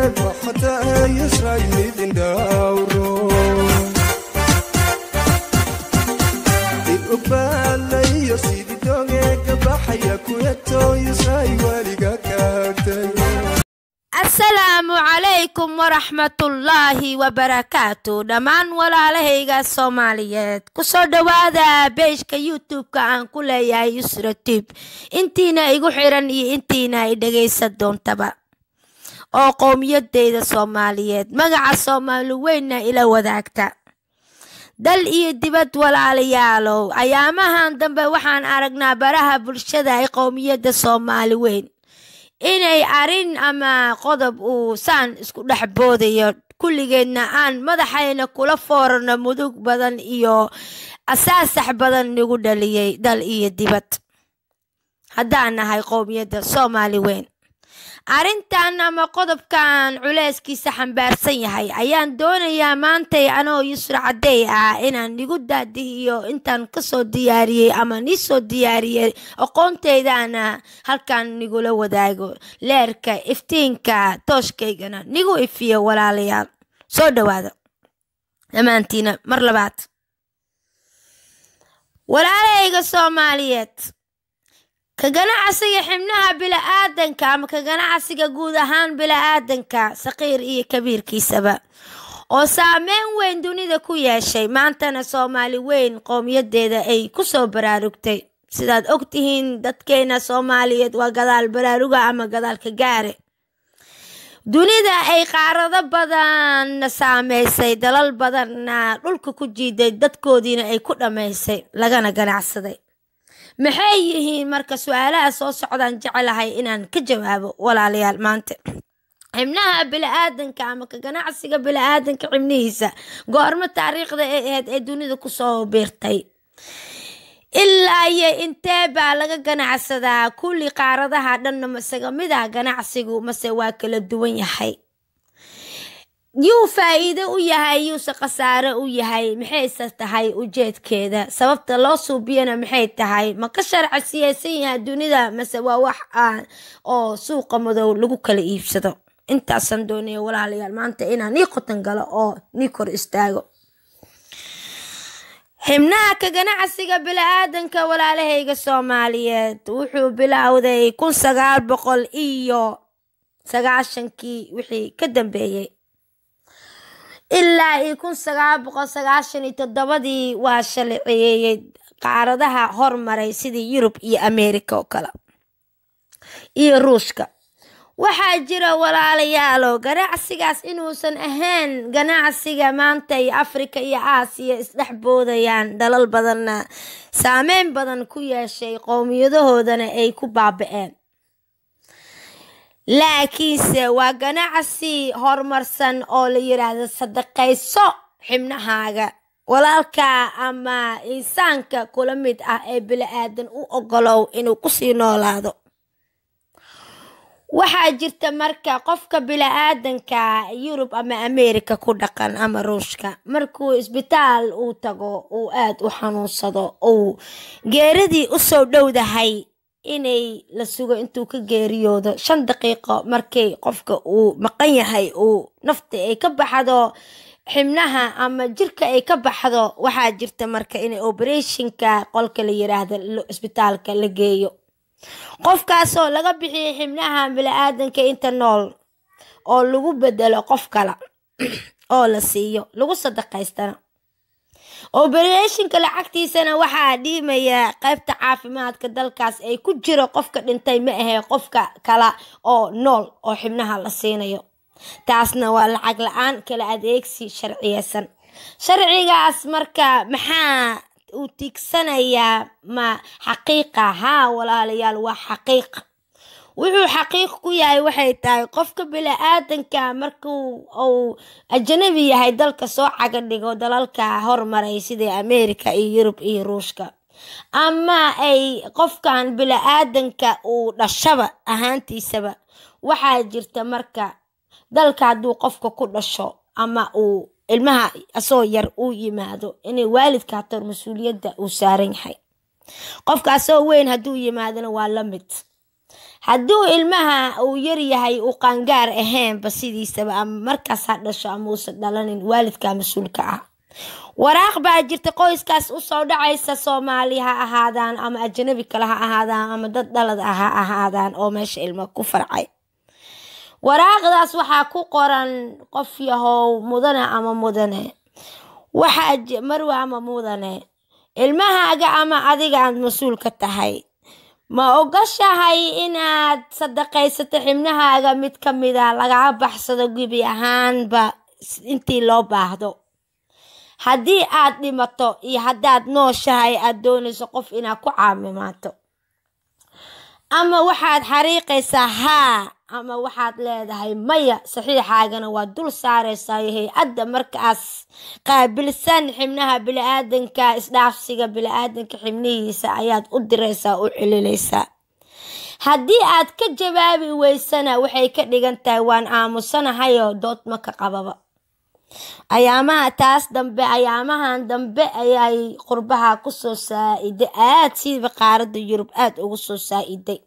وحتى يسري دنداورو الأبالي يصيد دوغيك بحيا كويتو يسري واليقا كاكتن السلام عليكم ورحمة الله وبركاته دمان ولا لهيغا الصوماليات كسو دوادا بيشك يوتيوب كان كله يا يسر تيب انتينا ايقو حيراني انتينا ايداقيسا دون تبا او قوميات ديدا الصوماليات مقع الصومالوين الى وداكتا dal iyo dibad walaalayaalow ayaamahan dambe waxaan aragnaa baraha bulshada ay qowmiyada Soomaali weyn inay arin ama qodob uu saan isku dhaxboodayo kulligeedna aan madaxayna kula foorno mudug badan iyo asaasax badan nagu dhaliyay dal iyo dibad haddaan nahay qowmiyada Soomaali weyn arintan ama qodobkan culeyskiisa xambaarsan yahay ayaan doonayaa maantay anoo Yusra Caday inaan nigu daadiyo intaan ka soo diyaariyay ama ni soo diyaariyay aqoonteydana halkan nigula wadaago leerka iftiinka tooshkaygana nigu ifiyo walaalayaal soo dhawaada dhammaantiina mar labaad walaalayga Soomaaliyeed كجناعسية حمناها بلا آدن كام كجناعسية جود هان بلا آدن كا صغير إيه كبير كي سبا وسامين وين دوني ذا كويا شيء ما أنتنا Soomaali وين قوم يدي ذا أي كسو براروكتي سيداد أكتهين دتكينا Soomaaliيد وقدال براروكا أما قدال كجاري دوني ذا أي قارضة بدن ساميسي دلال بدن لولكو كجيدي دتكو دينا أي كنا ميسي لغانا جناعسدي maxay yihiin marka su'aalaha soo socdaan jecelahay inaan ka jawaabo walaalayaal maanta xibnaha bilaadanka ama ka ganacsiga bilaadanka xibnihiisa goorma taariikhda ee dunida ku soo beertay ilaa iyo intee baa laga ganacsadaa kulli qaaradaha dhan masaga mida ganacsigu mase waa kala duwan yahay yuu faa'iido u yahay yuu khasaare u yahay maxay tahay ujeedkeeda sababta loo suubiyana maxay tahay ma ka sharci siyaasan yahay dunida mase waa wax oo suuqa madow lagu kala iibsado intaasan doonay walaalayaal maanta inaan ii qotan galo oo ni kor istaago xibnaha ka ganacsiga bilaadanka walaalahayga Soomaaliyeed wuxuu bilowday 1990 wixii ka dambeeyay ilaa 1997 waa shalciyay qaaradaha hormaray sidii Yurub iyo Ameerika oo kale iyo Ruushka waxaa jira walaalayaal ganacsigaas inuusan ahayn ganacsiga maanta ee Afrika iyo Aasiya isdhaxboodayaan dalal badanna saameyn badan ku yeeshay qowmiyadahoodana ay ku baaba'een laakiinse waa ganacsi horumarsan oo la yiraahdo sadaqayso xibnahaaga walaalka ama insaanka kula mid ah ee bilaadan u ogolow inuu ku sii noolaado waxaa jirta marka qofka bilaadanka Yurub ama Ameerika ku dhaqan ama Ruushka markuu isbitaal uu tago uu aad u xanuunsado uu geeridii u soo dhowdahay inay la sugo intuu ka geeriyoodo 5 daqiiqo markay qofka uu maqan yahay uu nafta ay ka baxdo xibnaha ama jirka ay ka baxdo waxaa jirta marka in operationka qolka la yiraahdo isbitaalka la geeyo qofkaas oo laga bixiyo xibnaha bilaadanka inta nool oo lagu bedelo qof kale oo la siiyo lagu sadaqaystana operationka lacagtiisana waxaa dhiimaya qaybta caafimaadka dalkaas ay ku jiro qofka dhintay ma ahe qofka kala oo nool oo xibnaha la siinayo taasna waa lacag la'aan kala adeegsi sharciyeysan sharcigaas marka maxaa uu tiigsanayaa ma xaqiiqa walaalayaal waa xaqiiq wuxuu xaqiiq ku yahay waxay tahay qofka bilaadanka markuu uu ajnabi yahay dalka soo caga dhigo dalalka hormaray sida Ameerika iyo Yurub iyo Ruushka ama ay qofkan bilaadanka uu dhashaba ahaantiisaba waxaa jirta marka dalka haduu qofka ku dhasho ama uu ilmaha asoo yar uu yimaado inay waalidka tar mas'uuliyadda uu saaran yahay qofka asoo weyn haduu yimaadana waa la mid hadduu ilmaha uu yar yahay uu qaangaar ahaynba sidiisaba ama markaas ha dhasho ama uusan dhalanin waalidka mas-uulka ah. waraaq baa jirta qoyskaas usoo dhacaysa, Soomaali ha ahaadaan ama ajnabi kale ha ahaadaan ama dad dhalad ah ha ahaadaan oo meesha ilmo ku farcay. waraaqdaas waxaa ku qoran qof yahow mudane ama mudane, waxaa marwa ama mudane, ilmahaaga ama adiga aad mas-uul ka tahay ma ogashahay inaad sadaqaysato xibnahaaga mid ka mid ah lagaa baxsado gebi ahaanba intii loo baahdo. haddii aad dhimato iyo haddaad nooshahay aad doonayso qof inaad ku caawimaato, ama waxaad xariiqaysaa haa ama waxaad leedahay maya, saxiixaagana waa dul saaraysaa hay-adda markaas qaabilsan xibnaha bini'aadanka, isdhaafsiga bini'aadanka xibnihiisa ayaad u diraysaa, u celilaysaa. haddii aad ka jawaabi weysana waxay ka dhigan tahay waan aamusanahayo dood ma ka qababa. ayaamahan dambe ayay qurbaha kusoo saa'iday, aad siiba qaaradda Yurub aad ugu soo saa'iday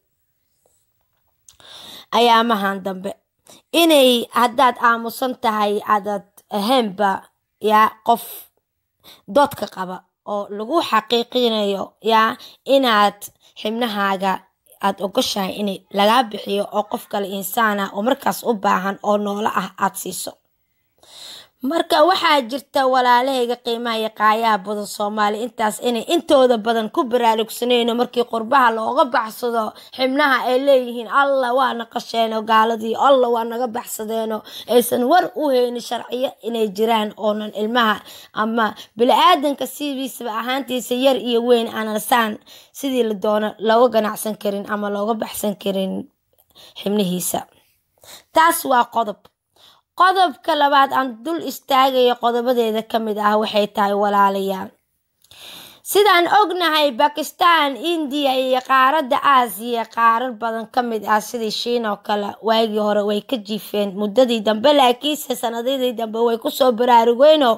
ayaamahan dambe, inay haddaad aamusan tahay aadad ahaynba yaa qof doodka qaba oo lagu xaqiiqinayo yaa inaad xibnahaaga aad ogashahay inay lagaa bixiyo oo qof kale insaan ah oo markaas u baahan oo noolo ah aad siiso. marka waxaa jirta walaalahayga qiimaha iyo qaayaha badan Soomaali intaas inay intooda badan ku baraarugsanayno markii qurbaha looga baxsado xibnaha ay leeyihiin alla waa naqasheeno gaaladii, alla waa naga baxsadeeno, aysan war u haynin sharciyo inay jiraan oonan ilmaha ama bini'aadanka sidiisaba ahaantiisa yar iyo weyn aanan saan sidii la doono looga ganacsan karin ama looga baxsan karin xibnihiisa. taas waa qodob. qodobka labaad aan dul istaagayo qodobadeeda ka mid ah waxay tahay walaalayaal, sidaan ognahay Bakistan, India iyo qaaradda Aasiya qaarar badan ka mid ah sidii Shiina oo kale waagii hore way ka jiifeen muddadii dambe, laakiinse sanadihii dambe way kusoo baraarugeenoo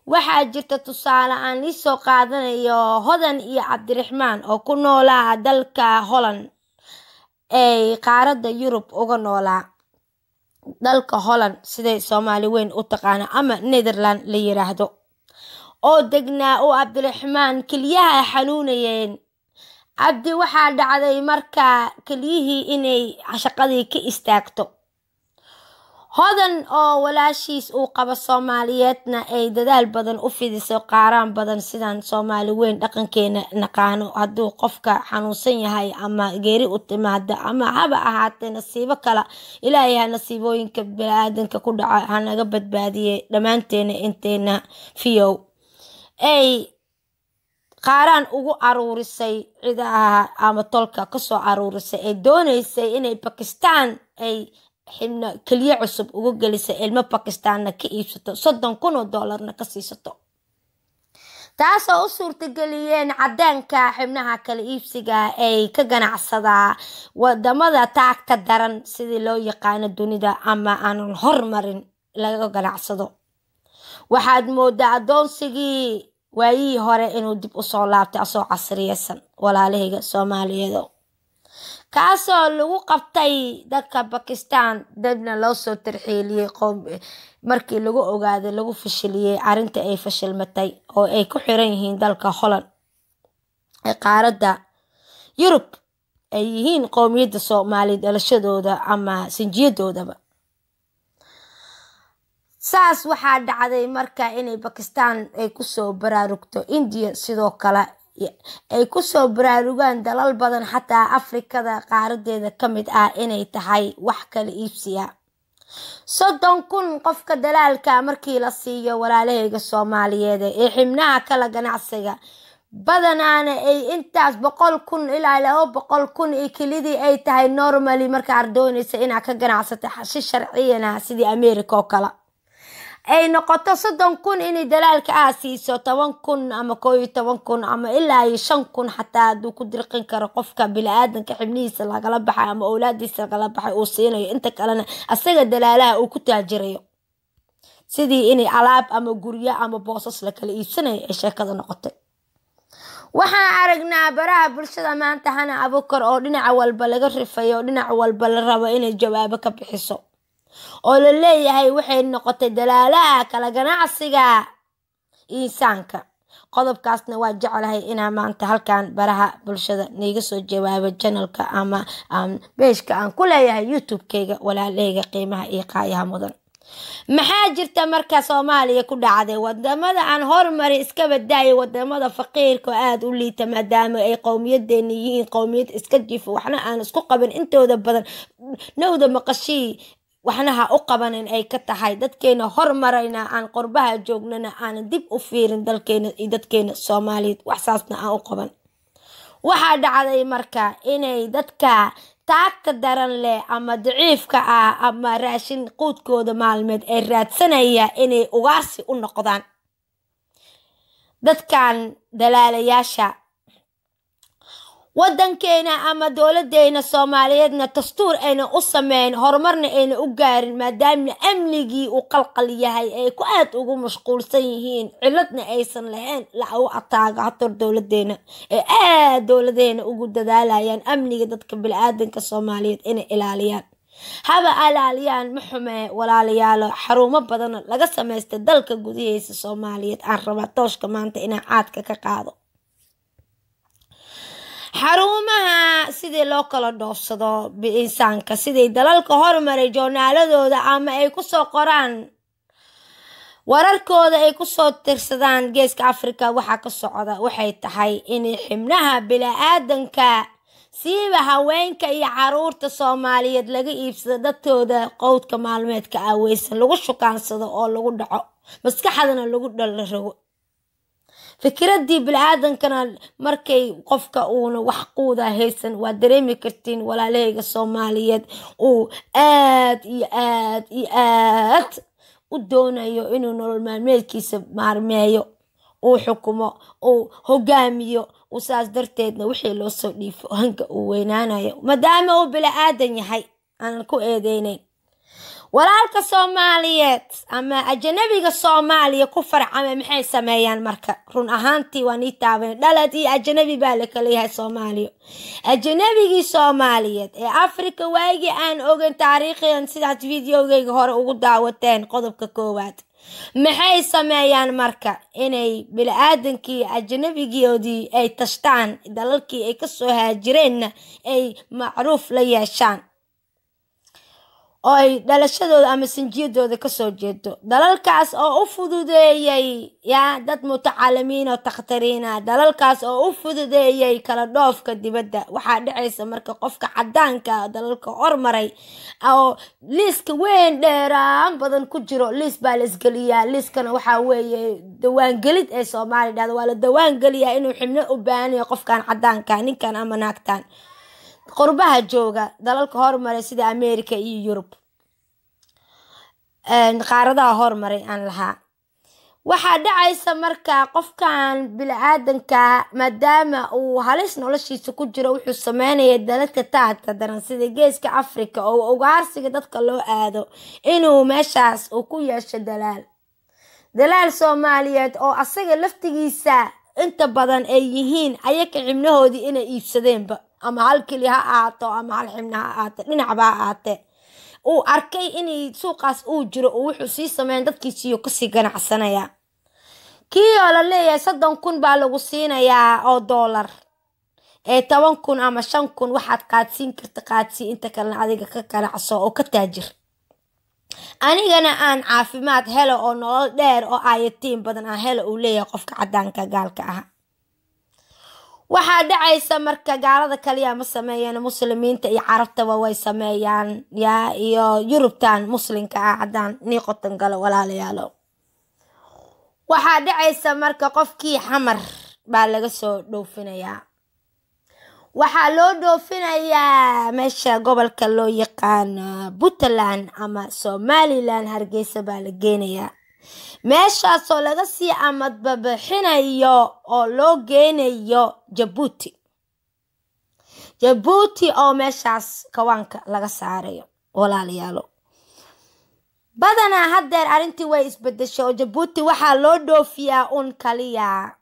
waxaa jirta tusaale aan isoo qaadanayo Hodan iyo Cabdiraxmaan oo ku noolaa dalka Holland ay qaaradda Yurub uga noolaa. dalka Holland siday Soomaali weyn u taqaana ama Netherland la yiraahdo, oo degnaa oo Cabdiraxmaan kaliyaha xanuunayeen. cabdi waxaa dhacday markaa kaliyihii inay shaqadii ka istaagto. Hodan oo walaashiis uu qabo Soomaaliyeedna ay dadaal badan u fidiso qaaraan badan sidaan Soomaali weyn dhaqankeena naqaano, hadduu qofka xanuunsan yahay ama geeri u timaada ama haba ahaatee nasiibo kale, ilaahay ha nasiibooyinka bini'aadanka ku dhaca ha naga badbaadiye dhammaanteena inteena fiyow. ay qaaraan ugu aruurisay ciidaha ama tolka ka soo aruurisay ay doonaysay inay Bakistan ay xibna kaliya cusub ugu gelisay ilmo Bakistaanna ka iibsato $30,000 ka siisato. taasoo u suurtageliyeen cadaanka xibnaha kala iibsiga ay ka ganacsadaa wadamada taagta daran sidii loo yaqaano dunida ama aanan hormarin laga ganacsado. waxaad moodaa adoonsigii waayihii hore inuu dib u soo laabtay asoo casriyeysan walaalahayga Soomaaliyeed, kaasoo lagu qabtay dadka Bakistan dadna loo soo tarxiiliyay markii lagu ogaaday lagu fashiliyay arinta ay fashilmatay oo ay ku xiran yihiin dalka Holland ee qaaradda Yurub ay yihiin qowmiyadda Soomaali dhalashadooda ama sinjiyadoodaba. saas waxaa dhacday marka inay Bakistan ay kusoo baraarugto, India sidoo kale ay kusoo baraarugaan dalal badan xataa Afrikada qaaradeeda ka mid ah inay tahay wax kala iibsiya. 30,000 qofka dalaalka markii la siiyo walaalahayga Soomaaliyeed ee xibnaha kala ganacsiga badanaana ay intaas 100,000 ilaa 200,000 ee kilidii ay tahay normally marka ardoonaysa inaad ka ganacsato si sharciyana sidii America oo kale ay noqoto 30,000 inay dalaalka siiso 10,000 ama 11,000 ama ilaa 5,000 xataa hadduu ku dirqin karo qofka bini'aadanka xibnihiisa lagala baxay ama awlaadiisa lagala baxay uu siinayo, inta kalena asaga dalaalaha uu ku taajirayo sidii inay alaab ama guryo ama boosas la kala iibsanayo ay sheekada noqotay. waxaan aragnaa baraha bulshada maanta Hana Abuukar oo dhinaca walba laga rifayo dhinaca walba la rabo inay jawaabo ka bixiso oo la leeyahay waxay noqotay dalaalaha kala ganacsiga insaanka qodobkaasna waa jecelahay inaan maanta halkan baraha bulshada niga soo jawaabo channelka ama page-ka aan ku leeyahay YouTube-kayga walaaleyga qiimaha iyo qaayaha mudan maxaa jirta marka Soomaaliya ku dhacday wadamada aan horumar iska badayay wadamada faqiirka aad u liita maadaama ay qowmiyadeena yihiin qowmiyad iska jifo waxna aan isku qaban intooda badan nawda maqashii waxna ha u qabanin ay ka tahay dadkeena horumarayna aan qurbaha joognana aan dib u fiirin dalkeena iyo dadkeena Soomaaliyeed wax saasna aan u qaban waxa dhacday marka inay dadka taagta daran leh ama daciifka ah ama raashin quudkooda maalmeed ay raadsanaya inay ugaarsi u noqdaan dadkan dalaalayaasha wadankeena ama dowladeena Soomaaliyeedna dastuur ayna u sameyn horumarna ayna u gaarin maadaama amnigii uu qalqal yahay ay ku aad ugu mashquulsan yihiin ciladna aysan lahayn la u ataaga hator dowladeena ee dowladeena ugu dadaalayaan amniga dadka bilaadanka Soomaaliyeed inay ilaaliyaan haba ilaaliyaan maxume walaalayaalo xarumo badan laga sameystay dalka gudihiisa Soomaaliyeed aan rabaa tooshka maanta inaan caadka ka qaado xarumaha sidii loo kala dhoofsado insaanka sidii dalalka horumaray joornaaladooda ama ay ku soo qoraan wararkooda ay ku soo tirsadaan geeska Afrika waxa ka socda waxay tahay in xibnaha bilaadanka siiba haweenka iyo caruurta Soomaaliyeed laga iibsado dadkooda qowdka maalmeedka aweysan lagu shukaansado oo lagu dhaco maskaxdana lagu dhalarago fikradii bilaadanka markay qofka uuna wax quuda haysan waa dareemi kartiin walaaleyga Soomaaliyeed uu aad u doonayo inuu nolol maalmeedkiisa maarmeeyo uu xukumo uu hogaamiyo usaas darteedna wixii loo soo dhiifo hanka uu weynaanayo maadaama uu bilaadan yahay aan ku eedeynayn walaalka Soomaaliyeed ama ajnabiga Soomaaliya ku farcama maxay sameeyaan marka run ahaantii waan taabeen dhaladii ajnabi baa la kala yahay Soomaaliya ajnabigii Soomaaliyeed ee Afrika waagi aan ogan taariikhiyan sidaas videogayga hore ugu daawateen qodobka koowaad maxay sameeyaan marka inay bilaaadankii ajnabigoodii ay tashtaan dalalkii ay ka soo haajireen ay macruuf la yeeshaan ay dhalashadooda ama sinjiyadooda ka soo jeedo dalalkaas oo u fududeeyay dad mutacalimiin oo takhtariina dalalkaas oo u fududeeyay kala dhoofka dibadda waxa dhacaysa marka qofka cadaanka dalalka hormaray oo liiska weyn dheeraan badan ku jiro liis baa la isgaliyaa liiskana waxa weeye dawaan galid ee Soomaaliyeed waa la dawaan galiyaa inuu xibno u baahan yahay qofkan cadaanka ninkan ama naagtan qurbaha jooga dalalka hormaray sida America iyo Yurub qaaradaha hormaray aan lahaa waxa dhacaysa marka qofkan bilaadanka maadaama uu halis noloshiisa ku jiro wuxuu sameeyay dalalka taagta daran sida geeska Afrika oo ugaarsiga dadka loo aado inuu meeshaas uu ku yeesho dalaal Soomaaliyeed oo asaga laftigiisa inta badan ay yihiin ayaga xibnahoodii inay iibsadeenba ama hal kali ha aato ama hal xibna ha aato dhinacba ha aate uu arkay inay suuqaas uu jiro oo wuxuu sii sameeyay dadkiisiyo ka sii ganacsanaya kiyo la leeyahay 30,000 baa lagu siinayaa oo dollar 10,000 ama 5,000 waxaad qaadsiin kartaa qaadsi inta kale adiga ka ganacso oo ka taajir anigana aan caafimaad helo oo nolol dheer oo aayatiin badan aan helo uu leeyahay qofka cadaanka gaalka ah waxa dhacaysa marka gaalada kaliya ma sameeyaan muslimiinta iyo carabtaba way sameeyaan iyo Yurubtan muslimka ah cadaan ni qotan galo walaalayaalo waxa dhacaysa marka qofkii xamar baa laga soo dhoofinayaa waxa loo dhoofinayaa meesha gobolka loo yaqaan Puntland ama Somaliland Hargeysa baa la geenayaa meeshaas oo laga sii amad babixinayo oo loo geenayo Djibouti oo meeshaas kawaanka laga saarayo walaalayaalo badana hadeer arintii way isbedesho Djibouti waxa loo dhoofiyaa kaliya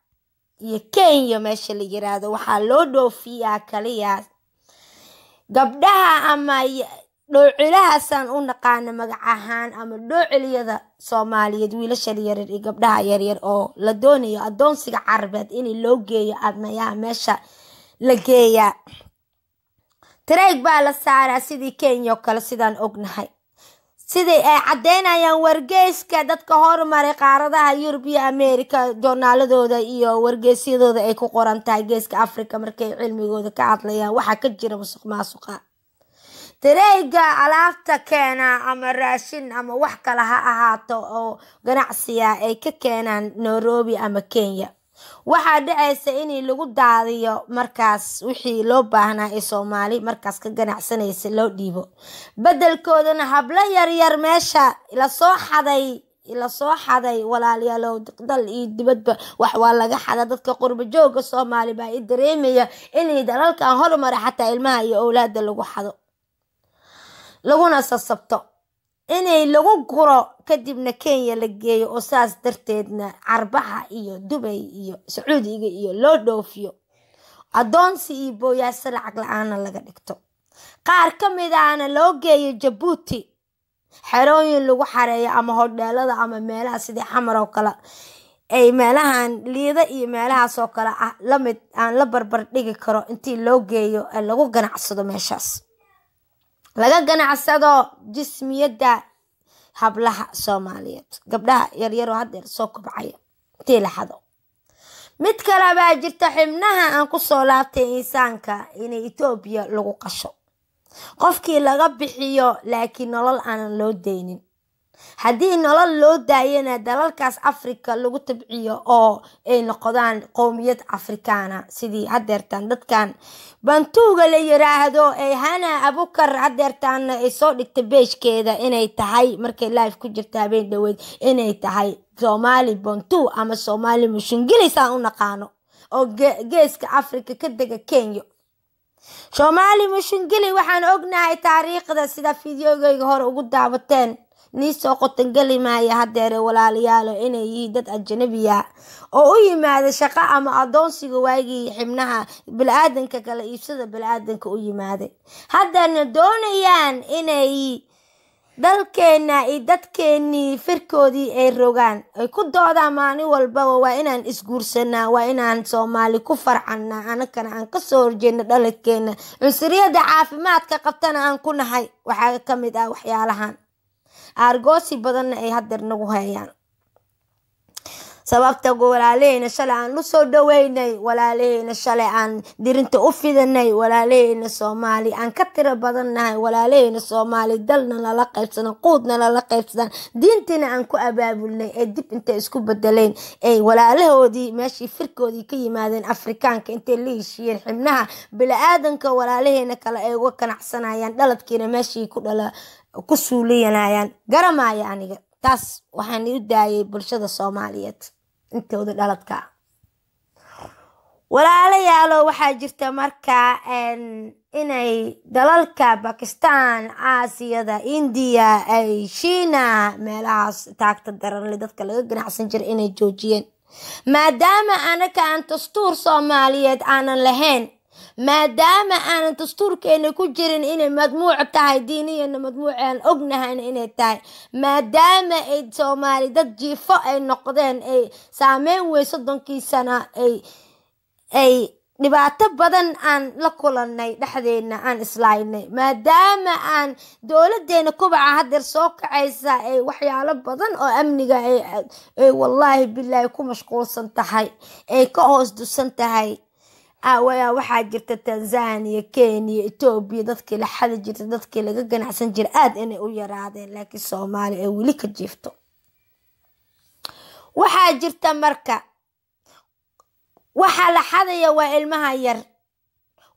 iyo Kenya meesha la yiraahdo waxaa loo dhoofiyaa kaliya gabdhaha ama dhoocilahaasan u naqaana magac ahaan ama dhoociliyada Soomaaliyeed wiilasha yaryar iyo gabdhaha yaryar oo la doonayo adoonsiga Carbeed in loo geeyo adnayaa meesha la geeyaa tareeg baa la saaraa sidii Kenya oo kale sidaan ognahay sidii ay cadeynayaan wargeyska dadka hormaray qaaradaha Yurub iyo Ameerika joornaaladooda iyo wargeysyadooda ay ku qoran tahay geeska Afrika markay cilmigooda ka hadlayaan waxa ka jira musuqmaasuqa tareega alaabta keena ama raashin ama wax kale ha ahaato oo ganacsiga ay ka keenaan Nairobi ama Kenya waxaa dhacaysa in lagu daadiyo markaas wixii loo baahnaa ee Soomaali markaas ka ganacsanaysa loo dhiibo bedelkoodana habla yar meesha la soo xaday walaalayaal dal iyo dibadba wax waa laga xada dadka qurbo jooga Soomaali baa i dareemaya in dalalkan horumar xataa ilmaha iyo awlaadda lagu xado laguna sasabto inay lagu guro kadibna Kenya la geeyo oo saas darteedna Carbaha iyo Dubai iyo Sacuudiga iyo loo dhoofiyo adoonsi iyo booyaasha lacag la'aan laga dhigto qaar kamid ahna loo geeyo Djibouti xarooyin lagu xareeyo ama hodheelada ama meelaha sida Xamar oo kale ay meelahan liida iyo meelahaas oo kale ah lamid aan la barbar dhigi karo intii loo geeyo lagu ganacsado meeshaas laga ganacsado jismiyada hablaha Soomaaliyeed gabdhaha yaryar oo hadda soo kobcaya intii la xado mid kale baa jirta xibnaha aan ku soo laabtay insaanka in Ethiopia lagu qasho qofkii laga bixiyo laakiin nolol aan loo deynin haddii nolol loo daayana dalalkaas Afrika lagu tabciyo oo ay noqdaan qowmiyad Afrikaana sidii hadeertan dadkan bantuuga la yiraahdo ay Hana Abukar hadeertan ay soo dhigtay beeshkeeda inay tahay markay live ku jirta habeen dhaweed inay tahay Somali Bantu ama Somali Mushungili u naqaano oo geeska Afrika ka dega Kenya Somali Mushungili waxaan ognahay taariikhda sida fiidiyogayga hore ugu daawateen niisoo qotan gali maaya hadeere walaalayaal inay yihiin dad ajnabiya oo u yimaada shaqo ama adoonsiga waagii xibnaha bilaadanka kala iibsada bilaadanka u yimaaday haddana doonayaan inay dalkeena iyo dadkeeni firkoodii ay rogaan ay ku doodaan maalin walba waa inaan isguursanaa waa inaan Soomaali ku farcanaa anakana aan ka soo horjeedno dhaladkeena cunsuriyada caafimaadka qabtana aan ku nahay waxa ka mid ah waxyaalahan argoosi badan ay hadeer nagu hayaan sababta walaaleyna shalay aan soo dhaweynay walaaleyna shalay aan dirinta u fidanay walaaleyna Soomaali aan ka tira badannahay walaaleyna Soomaali dalna la qaybsan quudna la qaybsan diintina aan ku abaabulnay ee dib inta isku bedeleen ay walaalahoodii meeshii firkoodii ka yimaadeen Afrikaanka intay leeshiyeen xibnaha bilaadanka walaaleyna kala ay uga kanacsanayaan dhaladkiina meeshii ku suuliyanayaan garamaya aniga taas waxaan u daayay bulshada Soomaaliyeed intooda dhaladka walaalayaal waxaa jirta marka inay dalalka Pakistan Aasiyada India ay Shiina meelahaas taagta daran leh dadka laga ganacsan jiray inay joojiyeen maadaama anaka aan dastuur Soomaaliyeed aanan lahayn maadaama aan dastuurkeena ku jirin inay madmuuc tahay diiniyana madmuucaan ognahay inay tahay maadaama ay Soomaali dad jiifo ay noqdeen ay saameyn weyso donkii sana ay dhibaato badan aan la kulanay dhaxdeena aan islaaynay maadaama aan dawladeena kubaca hadeer soo kacaysa ay waxyaalo badan oo amniga ay wallahi billahi ku mashquulsan tahay ay ka hoos dusan tahay waxaa jirta Tanzania Kenya Ethiopia dadkii la xadi jirtay dadkii laga ganacsan jiray aad inay u yaraadeen laakiin Soomaali ay wali ka jiifto waxaa jirta marka waxa la xadaya waa ilmaha yar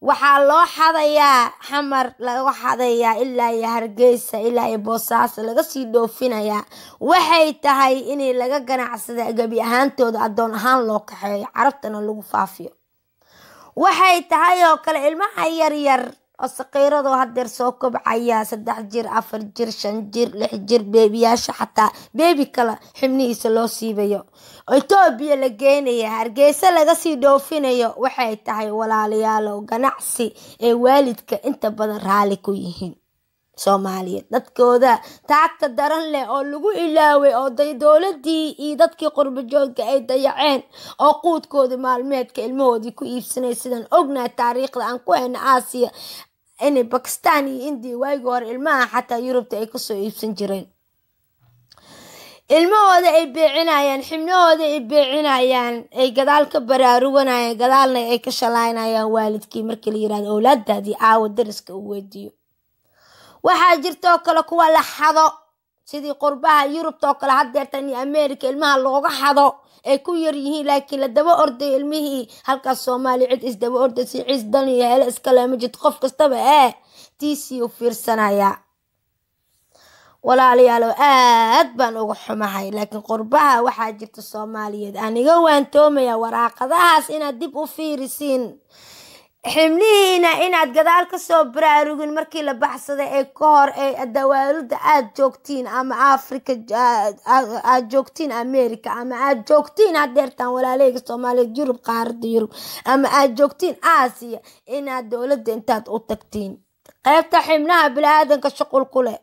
waxaa loo xadayaa Xamar laga xadayaa ilaa iyo Hargeysa ilaa iyo Boosaaso laga sii dhoofinaya waxay tahay in laga ganacsada gabi ahaantooda adoon ahaan loo kaxeeyo carabtana lagu faafiyo waxay tahay oo kale ilmaha yar saqiirado hadeer soo kobcaya 3 jir 4 jir 5 jir 6 jir beebiyaasha xataa beebi kala xibnihiisa loo siibayo Itoobiya la geenaya Hargeysa laga sii dhoofinayo waxay tahay walaalayaal ganacsi ee waalidka inta badan raali ku yihiin Soomaaliyeed dadkooda taagta daran leh oo lagu ilaaway oo dawladii iyo dadkii qurbo joogga ay dayaceen oo quudkooda maalmeedka ilmahoodii ku iibsanay sidan ognaa taariikhda aan ku hayna Aasiya in Pakistan iyo India waagi hore ilmaha xataa Yurubta ay ka soo iibsan jireen ilmahooda ay beecinayaan xibnahooda ay beecinayaan ay gadaal ka baraaruganayaan gadaalna ay ka shalaynayaan waalidkii markii la yiraahdo awlaadaadii aawo dariska u weydiiyo waxaa jirto kale kuwa la xado sidii qurbaha Yurubta kale hadeertan iyo Ameerika ilmaha looga xado ay ku yar yihiin laakiin la daba orday ilmihii halkaas Soomaali cid is daba orday si cisdan iyo hel iska leh majid qof kastaba tiisi u fiirsanaya walaalayaal aad baan ugu xumahay laakiin qurbaha waxaa jirta Soomaaliyeed aniga waan toomaya waraaqadahaas inaad dib u fiirisiin ximniina inaad gadaal ka soo baraarugin markii la baxsaday ee ka hor ee dawaalada aad joogtiin ama Afrika aad joogtiin Ameerika ama aad joogtiin hadeertan walaaleyga Soomaaliyeed Yurub qaaradda Yurub ama aad joogtiin Aasiya inaad dawladda intaad u tagtiin qaybta ximnaha bilaadanka shaqul ku leh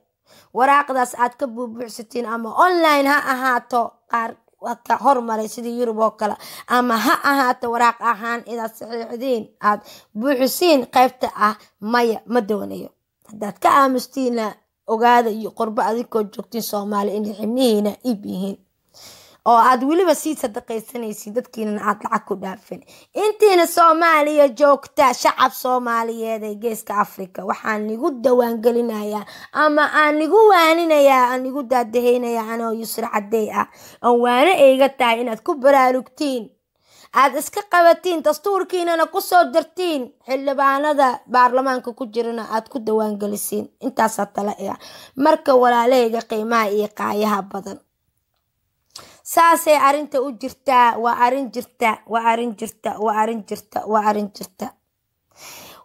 waraaqdaas aad ka buubuuxsatiin ama online ha ahaato qaar ka hormaray sidii Yurub oo kale ama ha ahaato waraaq ahaan inaad saxiixdiin aad buuxisiin qaybta maya ma doonayo hadaad ka aamustiina ogaada iyo qurbo adinkoo joogtiin Soomaali in xibnihiina ib yihiin oo aad waliba sii sadaqaysanaysiin dadkiina aad lacag ku dhaafin intiina Soomaaliya joogta shacab Soomaaliyeed ee geeska Afrika waxaan nigu dawaan gelinayaa ama aan nigu waaninayaa aan nigu daadaheynayaa anoo Yusra Caday oo waana eega tahay inaad ku baraarugtiin aad iska qabatiin dastuurkiina ku soo dirtiin xildhibaanada baarlamaanka ku jirana aad ku dawaan gelisiin intaas tala marka walaaleyga qiimaha iyo qaayaha badan saasay arinta u jirtaa waa arin jirta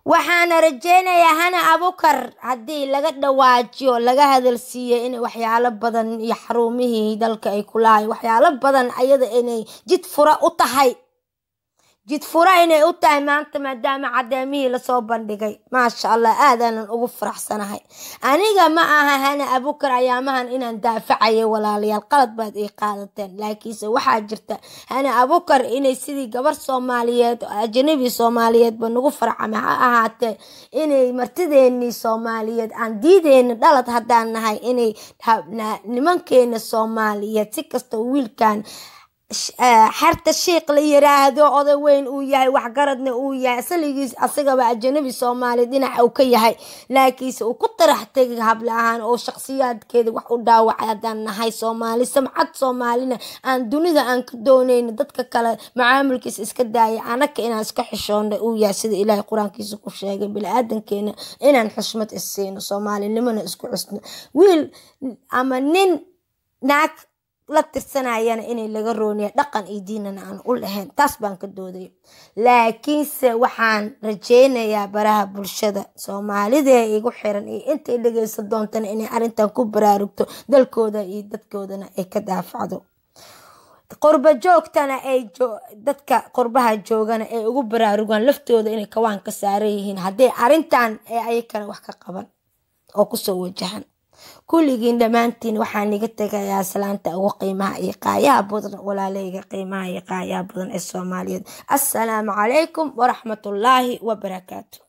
waxaan rajeynayaa Hana Abuukar hadii laga dhawaajiyo laga hadalsiiyay in waxyaalo badan iyo xarumihii dalka ay ku lahayn waxyaalo badan ayada inay jid fura u tahay inay u tahay maanta maadaama cadaamihii la soo bandhigay ma sha Allah aadaan ugu faraxsanahay aniga ma aha Hana Abuukar ayaamahan inaan daafacayo walaalayaal qalad baad ay qaadateen laakiinse waxaa jirta Hana Abuukar inay sidii gabar Soomaaliyeed ajnabi Soomaaliyeed ba nagu farxama ahaatee inay martideeni Soomaaliyeed aan diideen dhalad hadaan nahay inay nimankeena Soomaaliyeed si kasta wiilkan xarta sheekh la yiraahdo oday weyn uu yahay wax garadna uu yahay asaligiis asagaba ajnabi Soomaali dhinaca uu ka yahay laakiinse uu ku taraxtay hablahan oo shakhsiyaadkeeda wax u dhaawacay hadaan nahay Soomaali samcad Soomaalina aan dunida aan ka doonayn dadka kale macaamilkiis iska daayay anaka inaan iska xishoonay uu yahay sida Ilaahay Quraankiisa ku sheegay bilaadankeena inaan xushmad isiino Soomaalinimada isku xusno wiil ama nin naag la tirsanayana inay laga rooniyo dhaqan iyo diinana aan u lahayn taas baan ka dooday laakiinse waxaan rajeynayaa baraha bulshada Soomaalida ee igu xiran iyo intay dhageysan doontaan inay arintan ku baraarugto dalkooda iyo dadkoodana ay ka daafacdo qurbo joogtana ay dadka qurbaha joogana ay ugu baraarugaan laftooda inay kawaan ka saaran yihiin hadii arintan ay ayakana wax ka qaban oo ku soo wajahan kulligiin dhamaantiin waxaan iga tagayaa salaanta ugu qiimaha iyo qaayaha badan walaaleyga qiimaha iyo qaayaha badan ee Soomaaliyeed assalaamu calaykum wa rahmatullaahi wa barakaatuh